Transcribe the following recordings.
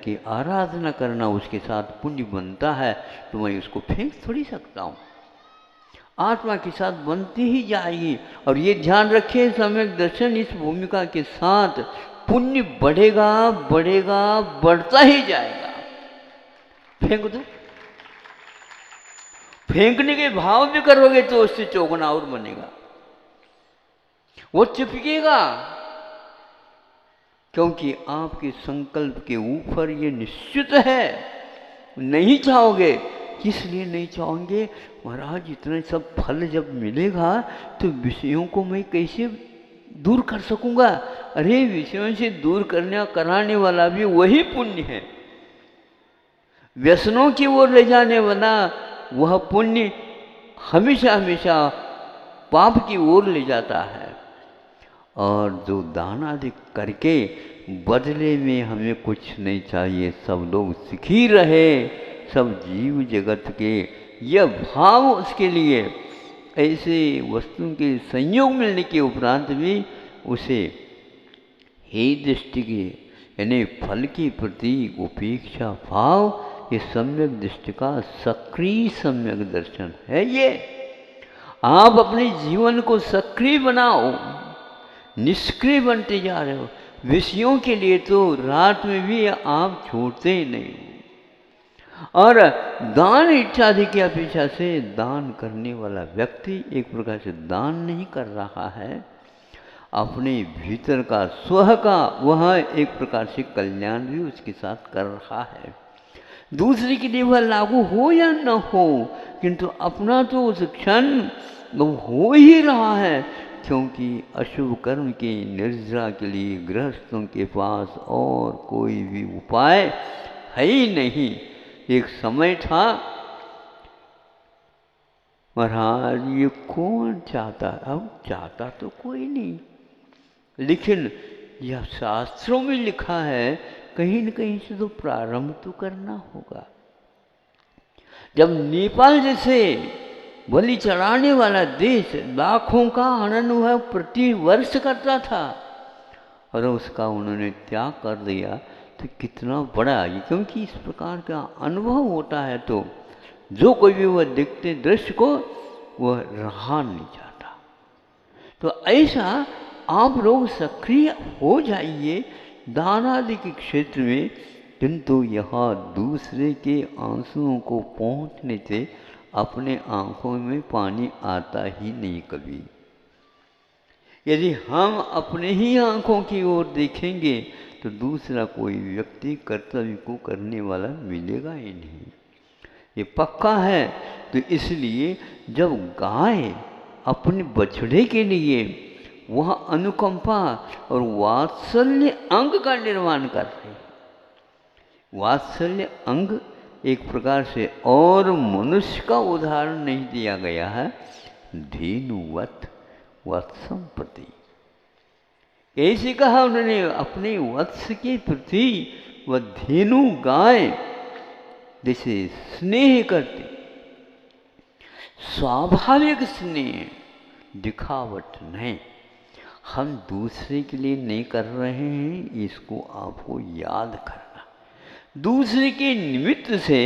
की आराधना करना उसके साथ पुण्य बनता है, तो मैं उसको फेंक थोड़ी सकता हूँ। आत्मा के साथ बनती ही जाएगी। और ये ध्यान रखें, सम्यक दर्शन इस भूमिका के साथ पुण्य बढ़ेगा बढ़ेगा बढ़ता ही जाएगा। फेंक दो, फेंकने के भाव भी करोगे तो उससे चौगुना और बनेगा, वो चिपकेगा, क्योंकि आपके संकल्प के ऊपर ये निश्चित है। नहीं चाहोगे, किस लिए नहीं चाहोगे? महाराज इतना सब फल जब मिलेगा तो विषयों को मैं कैसे दूर कर सकूंगा? अरे विषयों से दूर कराने वाला भी वही पुण्य है। व्यसनों की ओर ले जाने वाला वह पुण्य हमेशा हमेशा पाप की ओर ले जाता है। और जो दान आदि करके बदले में हमें कुछ नहीं चाहिए, सब लोग सुखी रहे, सब जीव जगत के, यह भाव उसके लिए, ऐसे वस्तुओं के संयोग मिलने के उपरांत भी उसे हे दृष्टि के यानी फल के प्रति उपेक्षा भाव, ये सम्यक दृष्टि का सक्रिय सम्यक दर्शन है। ये आप अपने जीवन को सक्रिय बनाओ, निष्क्रिय बनते जा रहे हो। विषयों के लिए तो रात में भी आप छोड़ते ही नहीं। और दान इत्यादि की अपेक्षा से दान करने वाला व्यक्ति एक प्रकार से दान नहीं कर रहा है, अपने भीतर का स्व का वह एक प्रकार से कल्याण भी उसके साथ कर रहा है। दूसरे के लिए वह लागू हो या न हो, किंतु अपना तो उस क्षण वो हो ही रहा है, क्योंकि अशुभ कर्म की निर्जरा के लिए गृहस्थों के पास और कोई भी उपाय है ही नहीं। एक समय था, महाराज ये कौन चाहता, अब चाहता तो कोई नहीं, लेकिन यह शास्त्रों में लिखा है कहीं न कहीं से तो प्रारंभ तो करना होगा। जब नेपाल जैसे बलि चढ़ाने वाला देश लाखों का हनन वह प्रति वर्ष करता था और उसका उन्होंने त्याग कर दिया, तो कितना बड़ा ये, क्योंकि इस प्रकार का अनुभव होता है तो जो कोई भी वह देखते दृश्य को वह रहा नहीं जाता। तो ऐसा आप लोग सक्रिय हो जाइए दान आदि के क्षेत्र में, किंतु यहाँ दूसरे के आंसुओं को पहुँचने से अपने आंखों में पानी आता ही नहीं कभी। यदि हम अपने ही आंखों की ओर देखेंगे तो दूसरा कोई व्यक्ति कर्तव्य को करने वाला मिलेगा ही नहीं, ये पक्का है। तो इसलिए जब गाय अपने बछड़े के लिए वह अनुकंपा और वात्सल्य अंग का निर्माण कर रही है, वात्सल्य अंग एक प्रकार से और मनुष्य का उदाहरण नहीं दिया गया है, धेनुवत वत्सम प्रति, ऐसे कहा उन्होंने अपने वत्स के प्रति वह धेनु गाय जैसे स्नेह करती, स्वाभाविक स्नेह, दिखावट नहीं। हम दूसरे के लिए नहीं कर रहे हैं, इसको आपको याद करना। दूसरे के निमित्त से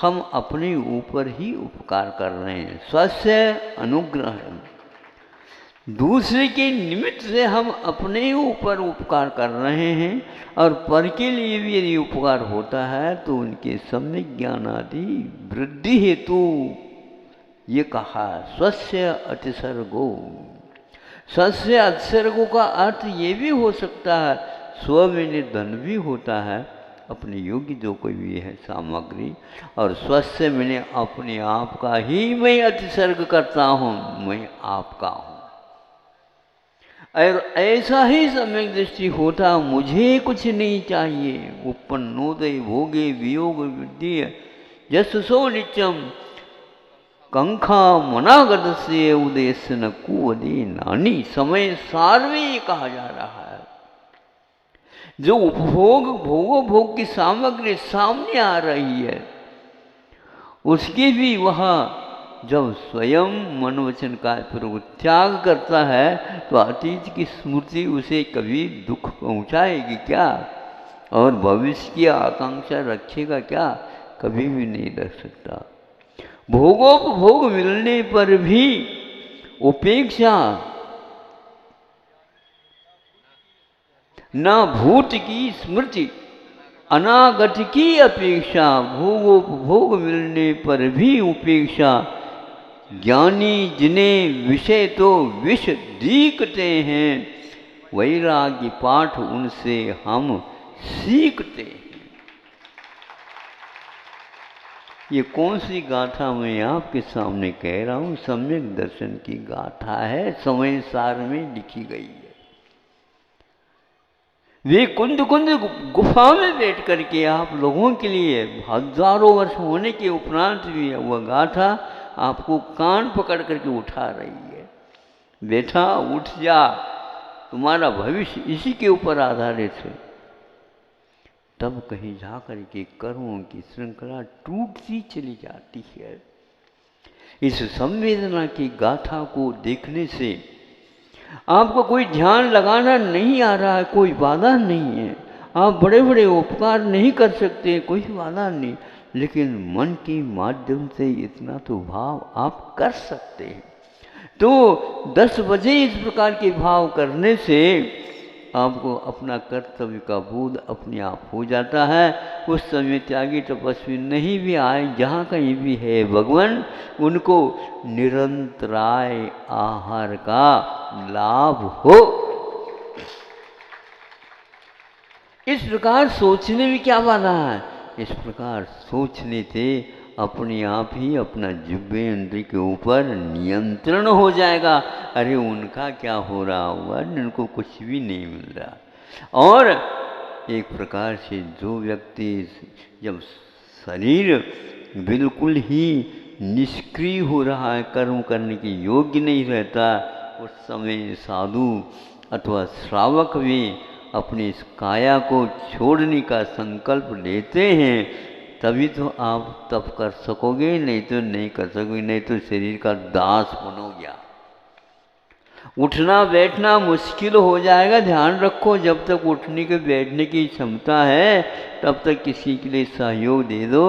हम अपने ऊपर ही उपकार कर रहे हैं, स्वस्य अनुग्रह। दूसरे के निमित्त से हम अपने ऊपर उपकार कर रहे हैं, और पर के लिए भी यदि उपकार होता है तो उनके सम्यक ज्ञान आदि वृद्धि हेतु ये कहा स्वस्य अतिसर्गो। स्वस्य अतिसर्गो का अर्थ ये भी हो सकता है स्व में धन भी होता है, अपने योग्य जो कोई भी है सामग्री, और स्वस्य मैंने अपने आप का ही मैं अतिसर्ग करता हूँ, मैं आपका हूँ। और ऐसा ही सम्यक दृष्टि होता, मुझे कुछ नहीं चाहिए, उपन्नोदय भोगे वियोग वृद्धि यशसो नित्यम कंखा मनागत से उदय न कुवदे नानी। समय सार में ये कहा जा रहा है, जो उपभोग भोग की सामग्री सामने आ रही है उसके भी वहाँ जब स्वयं मन वचन का त्याग करता है तो अतीत की स्मृति उसे कभी दुख पहुँचाएगी क्या? और भविष्य की आकांक्षा रखेगा क्या? कभी भी नहीं रख सकता। भोगोपभोग मिलने पर भी उपेक्षा, ना भूत की स्मृति, अनागत की अपेक्षा। भोगोपभोग मिलने पर भी उपेक्षा, ज्ञानी जिन्हें विषय तो विष दीखते हैं, वैराग्य पाठ उनसे हम सीखते हैं। ये कौन सी गाथा मैं आपके सामने कह रहा हूँ? सम्यक दर्शन की गाथा है, समय सार में लिखी गई है। वे कुंद कुंद गुफा में बैठ करके आप लोगों के लिए हजारों वर्ष होने के उपरांत भी वह गाथा आपको कान पकड़ करके उठा रही है। बेटा उठ जा, तुम्हारा भविष्य इसी के ऊपर आधारित है। तब कहीं जा करके कर्मों की श्रृंखला टूटती चली जाती है। इस संवेदना की गाथा को देखने से आपको कोई ध्यान लगाना नहीं आ रहा है, कोई बाधा नहीं है। आप बड़े बड़े उपकार नहीं कर सकते, कोई बाधा नहीं, लेकिन मन के माध्यम से इतना तो भाव आप कर सकते हैं। तो 10 बजे इस प्रकार के भाव करने से आपको अपना कर्तव्य का बोध अपने आप हो जाता है। उस समय त्यागी तपस्वी नहीं भी आए, जहाँ कहीं भी है भगवान, उनको निरंतराय आहार का लाभ हो। इस प्रकार सोचने में क्या बाधा है? इस प्रकार सोचने से अपने आप ही अपना जिह्वे इंद्रिय के ऊपर नियंत्रण हो जाएगा। अरे उनका क्या हो रहा होगा, इनको कुछ भी नहीं मिल रहा। और एक प्रकार से जो व्यक्ति जब शरीर बिल्कुल ही निष्क्रिय हो रहा है, कर्म करने के योग्य नहीं रहता, उस समय साधु अथवा श्रावक भी अपनी इस काया को छोड़ने का संकल्प लेते हैं, तभी तो आप तप कर सकोगे, नहीं तो नहीं कर सकोगे, नहीं तो शरीर का दास बनोगे। उठना बैठना मुश्किल हो जाएगा। ध्यान रखो, जब तक उठने के बैठने की क्षमता है तब तक किसी के लिए सहयोग दे दो,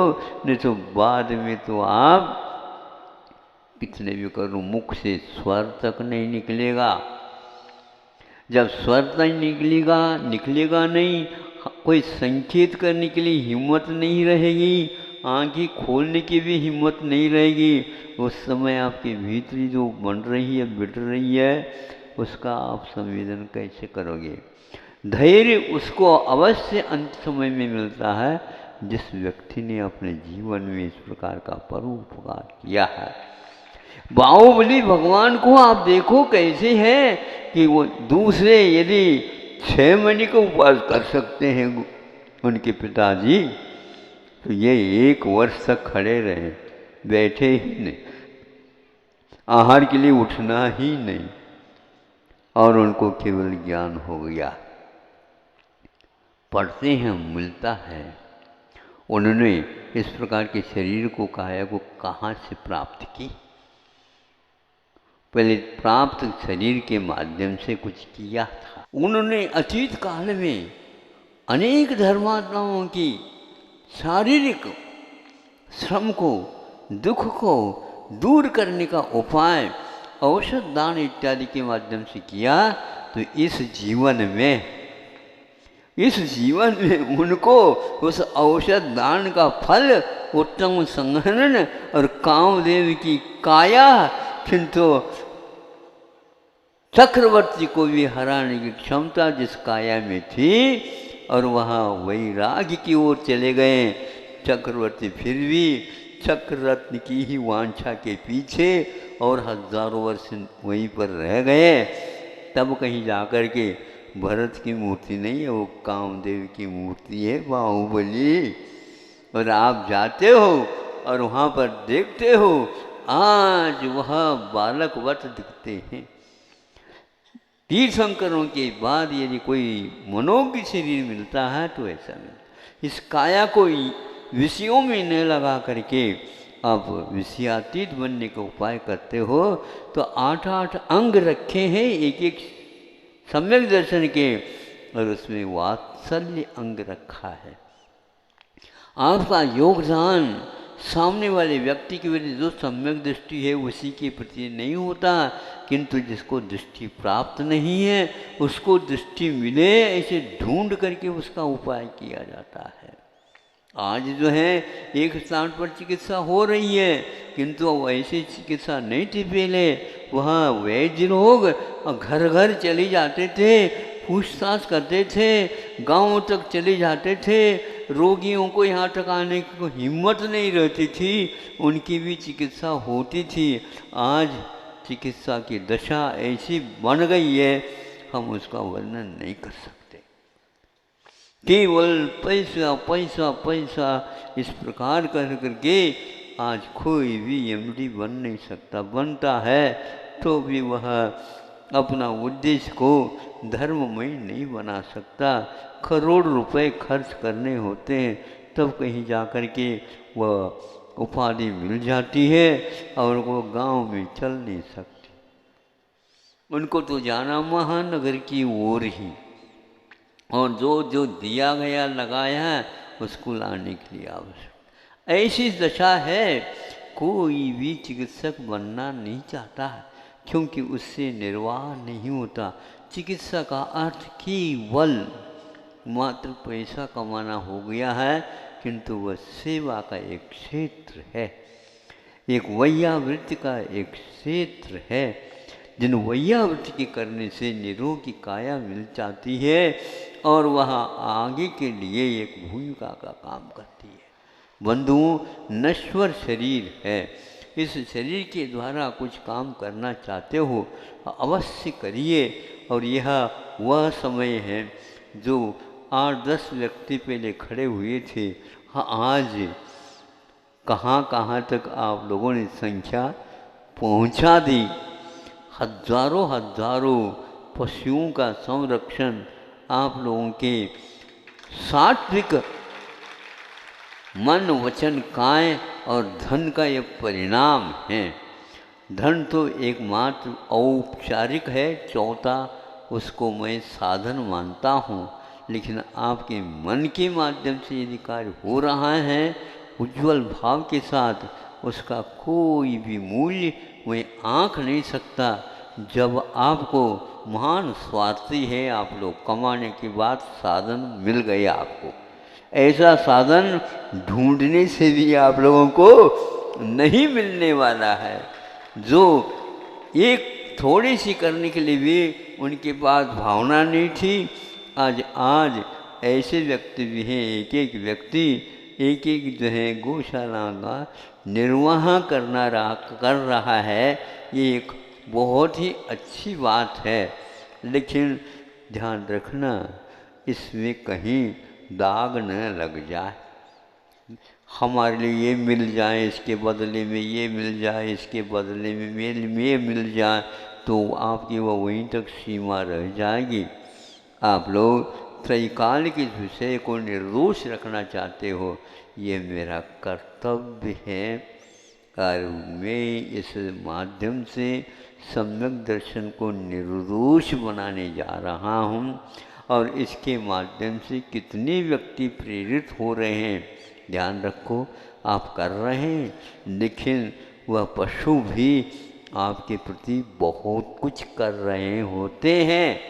नहीं तो बाद में तो आप कितने भी करो, मुख से स्वर तक नहीं निकलेगा। जब स्वर तक निकलेगा नहीं, कोई संकेत करने के लिए हिम्मत नहीं रहेगी, आंखें खोलने की भी हिम्मत नहीं रहेगी, उस समय आपके भीतरी जो बन रही है, बिट रही है, उसका आप संवेदन कैसे करोगे? धैर्य उसको अवश्य अंत समय में मिलता है जिस व्यक्ति ने अपने जीवन में इस प्रकार का परोपकार किया है। बाहुबली भगवान को आप देखो कैसे है कि वो दूसरे यदि 6 महीने का उपवास कर सकते हैं उनके पिताजी, तो ये 1 वर्ष तक खड़े रहे, बैठे ही नहीं, आहार के लिए उठना ही नहीं, और उनको केवल ज्ञान हो गया। पढ़ते हैं, मिलता है। उन्होंने इस प्रकार के शरीर को, काया को कहाँ से प्राप्त की? पहले प्राप्त शरीर के माध्यम से कुछ किया था। उन्होंने अतीत काल में अनेक धर्मात्माओं की शारीरिक श्रम को, दुख को दूर करने का उपाय औषध दान इत्यादि के माध्यम से किया। तो इस जीवन में उनको उस औषध दान का फल उत्तम संहनन और कामदेव की काया, किंतु चक्रवर्ती को भी हराने की क्षमता जिस काया में थी, और वहाँ वैराग्य की ओर चले गए। चक्रवर्ती फिर भी चक्ररत्न की ही वांछा के पीछे और हजारों वर्ष वहीं पर रह गए। तब कहीं जाकर के भरत की मूर्ति नहीं है, वो कामदेव की मूर्ति है, बाहुबली। और आप जाते हो और वहाँ पर देखते हो, आज वह बालकवत दिखते हैं। तीर्थंकरों के बाद यदि कोई मनोज्ञ शरीर मिलता है तो ऐसा मिलता। इस काया को विषयों में न लगा करके आप विषयातीत बनने का उपाय करते हो, तो 8 अंग रखे हैं एक एक सम्यक दर्शन के, और उसमें वात्सल्य अंग रखा है। आपका योगदान सामने वाले व्यक्ति के प्रति जो सम्यक दृष्टि है उसी के प्रति नहीं होता, किंतु जिसको दृष्टि प्राप्त नहीं है उसको दृष्टि मिले ऐसे ढूंढ करके उसका उपाय किया जाता है। आज जो है एक स्थान पर चिकित्सा हो रही है, किंतु वैसी चिकित्सा नहीं थी पहले। वहाँ वैद्य लोग घर घर चले जाते थे, पूछताछ करते थे, गांवों तक चले जाते थे। रोगियों को यहाँ तक आने की हिम्मत नहीं रहती थी, उनकी भी चिकित्सा होती थी। आज चिकित्सा की दशा ऐसी बन गई है, हम उसका वर्णन नहीं कर सकते। केवल पैसा पैसा पैसा इस प्रकार कर करके आज कोई भी एमडी बन नहीं सकता। बनता है तो भी वह अपना उद्देश्य को धर्ममय नहीं बना सकता। करोड़ रुपए खर्च करने होते हैं तब कहीं जा कर के वह उपाधि मिल जाती है और वो गांव में चल नहीं सकती। उनको तो जाना महानगर की ओर ही, और जो जो दिया गया लगाया है उसको लाने के लिए आवश्यक। ऐसी दशा है, कोई भी चिकित्सक बनना नहीं चाहता है, क्योंकि उससे निर्वाह नहीं होता। चिकित्सा का अर्थ केवल मात्र पैसा कमाना हो गया है, किंतु वह सेवा का एक क्षेत्र है, एक वैयावृत्ति का एक क्षेत्र है। जिन वैयावृत्ति के करने से निरोगी काया मिल जाती है और वह आगे के लिए एक भूमिका का काम करती है। बंधुओं, नश्वर शरीर है, इस शरीर के द्वारा कुछ काम करना चाहते हो अवश्य करिए। और यह वह समय है जो 8-10 व्यक्ति पहले खड़े हुए थे, हाँ आज कहाँ कहाँ तक आप लोगों ने संख्या पहुँचा दी। हजारों हजारों पशुओं का संरक्षण आप लोगों के सात्विक मन वचन काय और धन का ये परिणाम है। धन तो एकमात्र औपचारिक है, चौथा उसको मैं साधन मानता हूँ, लेकिन आपके मन के माध्यम से यदि कार्य हो रहा है उज्ज्वल भाव के साथ, उसका कोई भी मूल्य मैं आँक नहीं सकता। जब आपको महान स्वार्थी है, आप लोग कमाने के बाद साधन मिल गए आपको, ऐसा साधन ढूंढने से भी आप लोगों को नहीं मिलने वाला है। जो एक थोड़ी सी करने के लिए भी उनके पास भावना नहीं थी, आज ऐसे व्यक्ति भी हैं, एक एक व्यक्ति एक एक जो है गौशाला का निर्वाह कर रहा है। ये एक बहुत ही अच्छी बात है, लेकिन ध्यान रखना इसमें कहीं दाग न लग जाए। हमारे लिए ये मिल जाए, इसके बदले में ये मिल जाए, इसके बदले में ये मिल जाए, तो आपकी वह वहीं तक सीमा रह जाएगी। आप लोग त्रैकाल के विषय को निर्दोष रखना चाहते हो, ये मेरा कर्तव्य है और मैं इस माध्यम से सम्यक दर्शन को निर्दोष बनाने जा रहा हूँ। और इसके माध्यम से कितने व्यक्ति प्रेरित हो रहे हैं, ध्यान रखो, आप कर रहे हैं, लेकिन वह पशु भी आपके प्रति बहुत कुछ कर रहे होते हैं।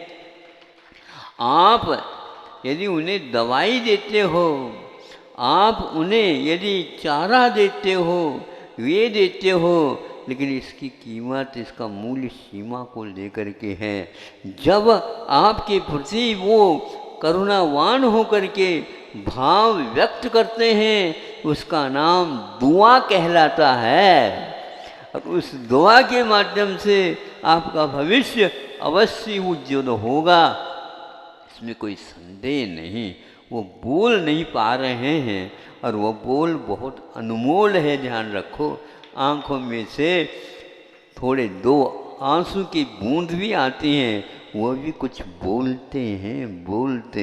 आप यदि उन्हें दवाई देते हो, आप उन्हें यदि चारा देते हो, वे देते हो, लेकिन इसकी कीमत, इसका मूल्य सीमा को लेकर के है। जब आपके प्रति वो करुणावान होकर के भाव व्यक्त करते हैं, उसका नाम दुआ कहलाता है। और उस दुआ के माध्यम से आपका भविष्य अवश्य उज्ज्वल होगा, इसमें कोई संदेह नहीं। वो बोल नहीं पा रहे हैं और वो बोल बहुत अनमोल है, ध्यान रखो। आँखों में से थोड़े 2 आंसू की बूंद भी आती हैं, वो भी कुछ बोलते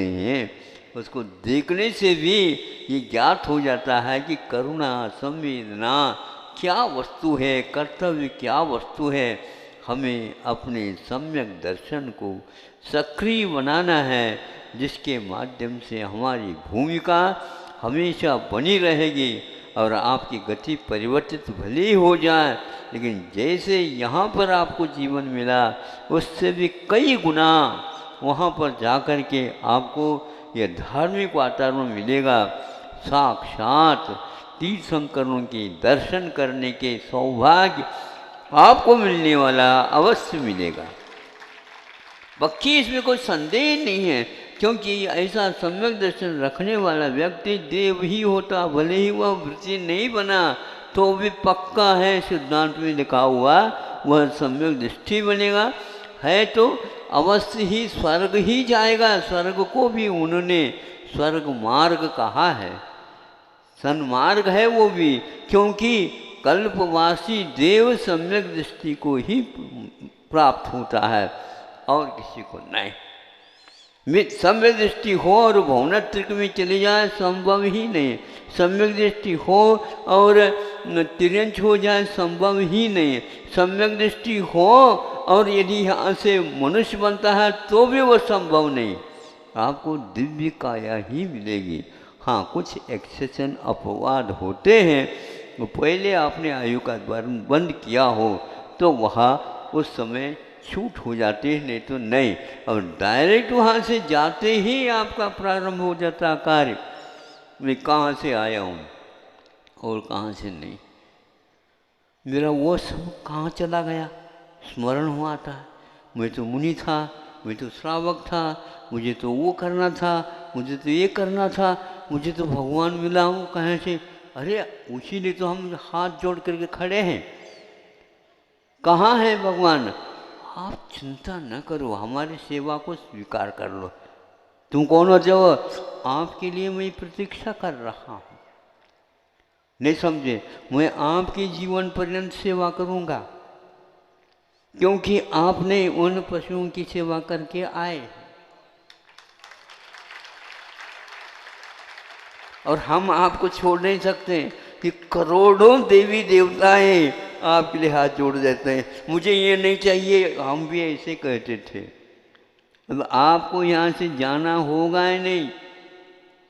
हैं। उसको देखने से भी ये ज्ञात हो जाता है कि करुणा, संवेदना क्या वस्तु है, कर्तव्य क्या वस्तु है। हमें अपने सम्यक दर्शन को सक्रिय बनाना है, जिसके माध्यम से हमारी भूमिका हमेशा बनी रहेगी और आपकी गति परिवर्तित भले ही हो जाए, लेकिन जैसे यहाँ पर आपको जीवन मिला उससे भी कई गुना वहाँ पर जाकर के आपको यह धार्मिक वातावरण मिलेगा। साक्षात तीर्थंकरों के दर्शन करने के सौभाग्य आपको मिलने वाला, अवश्य मिलेगा। पक्की इसमें कोई संदेह नहीं है, क्योंकि ऐसा सम्यक दर्शन रखने वाला व्यक्ति देव ही होता, भले ही वह वृत्ति नहीं बना तो भी पक्का है, सिद्धांत में लिखा हुआ वह सम्यक दृष्टि बनेगा। है तो अवश्य ही स्वर्ग ही जाएगा। स्वर्ग को भी उन्होंने स्वर्ग मार्ग कहा है, सन्मार्ग है वो भी, क्योंकि कल्पवासी देव सम्यक दृष्टि को ही प्राप्त होता है और किसी को नहीं। सम्यक दृष्टि हो और भौनत्रिक में चले जाए संभव ही नहीं। सम्यक दृष्टि हो और तिरंच हो जाए संभव ही नहीं। सम्यक दृष्टि हो और यदि यहाँ से मनुष्य बनता है तो भी वो संभव नहीं। आपको दिव्य काया ही मिलेगी। हाँ, कुछ एक्सेशन अपवाद होते हैं, वो पहले आपने आयु का द्वार बंद किया हो तो वहाँ उस समय छूट हो जाती है, नहीं तो नहीं। और डायरेक्ट वहाँ से जाते ही आपका प्रारंभ हो जाता कार्य। मैं कहाँ से आया हूँ और कहाँ से नहीं, मेरा वो सब कहाँ चला गया, स्मरण हुआ था। मैं तो मुनि था, मैं तो श्रावक था, मुझे तो वो करना था, मुझे तो ये करना था, मुझे तो भगवान मिला हूँ कहाँ से। अरे उसी लिए तो हम हाथ जोड़ करके खड़े हैं। कहाँ है भगवान? आप चिंता न करो, हमारी सेवा को स्वीकार कर लो। तुम कौन हो? जो आपके लिए मैं प्रतीक्षा कर रहा हूँ। नहीं समझे? मैं आपके जीवन पर्यंत सेवा करूँगा, क्योंकि आपने उन पशुओं की सेवा करके आए और हम आपको छोड़ नहीं सकते कि करोड़ों देवी देवताएं आपके लिए हाथ जोड़ देते हैं, मुझे ये नहीं चाहिए। हम भी ऐसे कहते थे। अब आपको यहाँ से जाना होगा ही नहीं,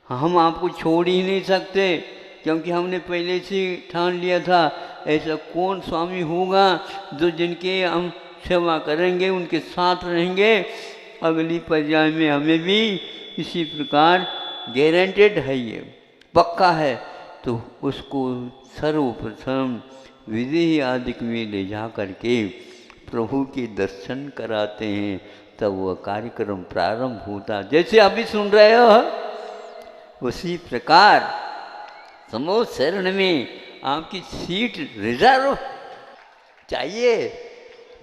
हम आपको छोड़ ही नहीं सकते, क्योंकि हमने पहले से ठान लिया था ऐसा कौन स्वामी होगा जो जिनके हम सेवा करेंगे उनके साथ रहेंगे। अगली पर्याय में हमें भी इसी प्रकार गारंटेड है, ये पक्का है। तो उसको सर्वप्रथम विधि आदि में ले जा करके प्रभु के दर्शन कराते हैं, तब वह कार्यक्रम प्रारंभ होता। जैसे अभी सुन रहे हो उसी प्रकार समूह शरण में आपकी सीट रिजर्व चाहिए,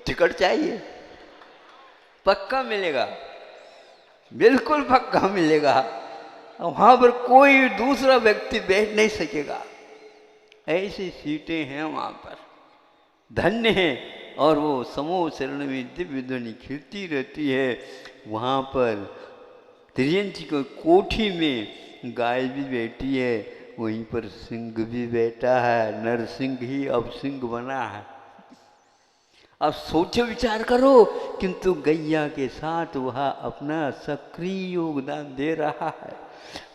टिकट चाहिए, पक्का मिलेगा, बिल्कुल पक्का मिलेगा। वहाँ पर कोई दूसरा व्यक्ति बैठ नहीं सकेगा, ऐसी सीटें हैं वहाँ पर, धन्य है। और वो समूह शरण में दिव्य ध्वनि खिलती रहती है। वहाँ पर त्रियंची को कोठी में गाय भी बैठी है, वहीं पर सिंह भी बैठा है। नरसिंह ही अब सिंह बना है। अब सोचो विचार करो, किंतु गैया के साथ वह अपना सक्रिय योगदान दे रहा है।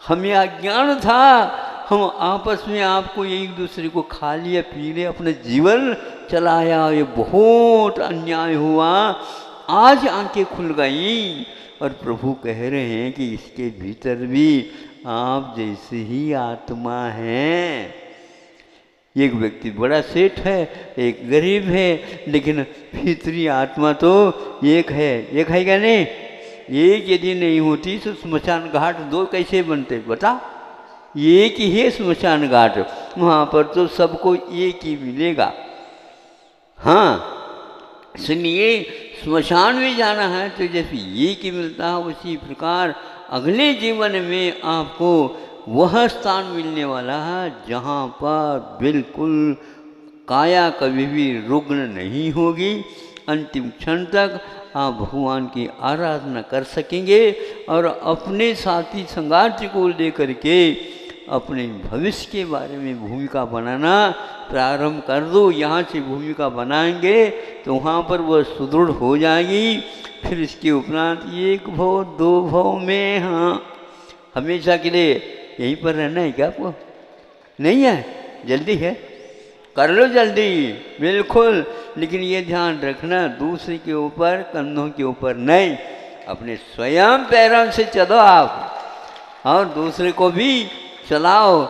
हमें अज्ञान था, हम आपस में आपको एक दूसरे को खा लिया, पी लिया, अपना जीवन चलाया। ये बहुत अन्याय हुआ। आज आंखें खुल गई और प्रभु कह रहे हैं कि इसके भीतर भी आप जैसे ही आत्मा हैं। एक व्यक्ति बड़ा सेठ है, एक गरीब है, लेकिन भीतरी आत्मा तो एक है। एक है क्या नहीं? एक यदि नहीं होती तो स्मशान घाट दो कैसे बनते बता? एक ही है स्मशान घाट, वहाँ पर तो सबको एक ही मिलेगा। हाँ, इसलिए स्मशान में जाना है तो जैसे एक ही मिलता है, उसी प्रकार अगले जीवन में आपको वह स्थान मिलने वाला है जहाँ पर बिल्कुल काया कभी भी रुग्ण नहीं होगी। अंतिम क्षण तक आप भगवान की आराधना कर सकेंगे और अपने साथी संगाती को लेकर के अपने भविष्य के बारे में भूमिका बनाना प्रारंभ कर दो। यहाँ से भूमिका बनाएंगे तो वहाँ पर वह सुदृढ़ हो जाएगी। फिर इसके उपरांत 1 भव 2 भव में, हाँ, हमेशा के लिए यहीं पर रहना है क्या आपको? नहीं है, जल्दी है, कर लो जल्दी, बिल्कुल। लेकिन ये ध्यान रखना, दूसरे के ऊपर, कंधों के ऊपर नहीं, अपने स्वयं पैरों से चलो आप और दूसरे को भी चलाओ।